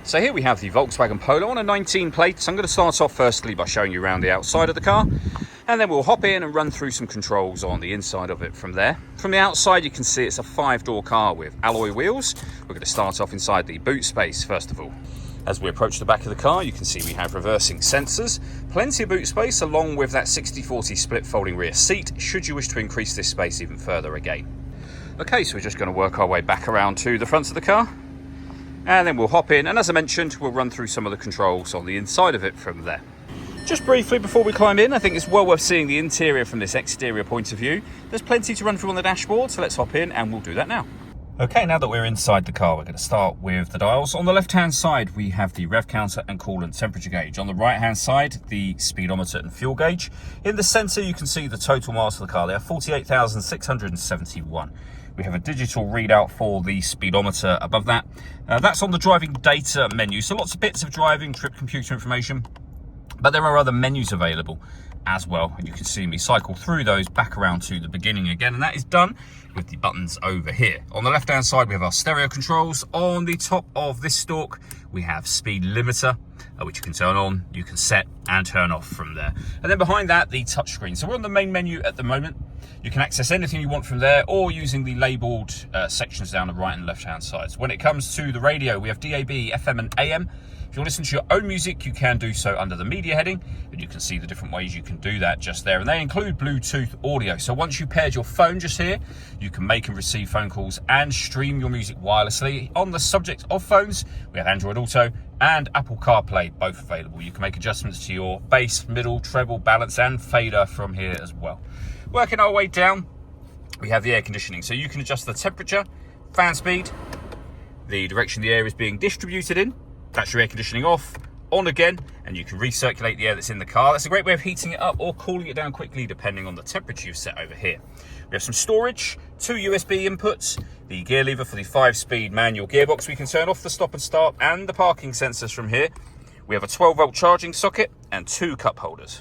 So here we have the Volkswagen Polo on a 19 plate. So I'm going to start off firstly by showing you around the outside of the car, and then we'll hop in and run through some controls on the inside of it from there. From the outside you can see it's a 5-door car with alloy wheels. We're going to start off inside the boot space first of all. As we approach the back of the car, you can see we have reversing sensors, plenty of boot space along with that 60/40 split folding rear seat should you wish to increase this space even further again. Okay, so we're just going to work our way back around to the front of the car, and then we'll hop in, and as I mentioned, we'll run through some of the controls on the inside of it from there. Just briefly before we climb in, I think it's well worth seeing the interior from this exterior point of view. There's plenty to run through on the dashboard, so let's hop in and we'll do that now. Okay, now that we're inside the car, we're going to start with the dials. On the left-hand side, we have the rev counter and coolant temperature gauge. On the right-hand side, the speedometer and fuel gauge. In the centre, you can see the total miles of the car. They are 48,671. We have a digital readout for the speedometer above that. That's on the driving data menu. So lots of bits of driving, trip computer information, but there are other menus available as well. And you can see me cycle through those back around to the beginning again. And that is done with the buttons over here. On the left-hand side, we have our stereo controls. On the top of this stalk, we have speed limiter, which you can turn on, you can set and turn off from there. And then behind that, the touchscreen. So we're on the main menu at the moment. You can access anything you want from there or using the labelled sections down the right and left-hand sides. When it comes to the radio, we have DAB, FM and AM. If you listen to your own music, you can do so under the media heading, and you can see the different ways you can do that just there. And they include Bluetooth audio. So once you paired your phone just here, you can make and receive phone calls and stream your music wirelessly. On the subject of phones, we have Android Auto and Apple CarPlay, both available. You can make adjustments to your bass, middle, treble, balance and fader from here as well. Working our way down, we have the air conditioning. So you can adjust the temperature, fan speed, the direction the air is being distributed in. That's your air conditioning off, on again, and you can recirculate the air that's in the car. That's a great way of heating it up or cooling it down quickly depending on the temperature you've set over here. We have some storage, 2 USB inputs, the gear lever for the 5-speed manual gearbox. We can turn off the stop and start and the parking sensors from here. We have a 12-volt charging socket and 2 cup holders.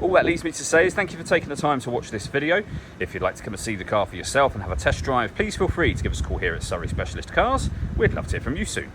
All that leaves me to say is thank you for taking the time to watch this video. If you'd like to come and see the car for yourself and have a test drive, please feel free to give us a call here at Surrey Specialist Cars. We'd love to hear from you soon.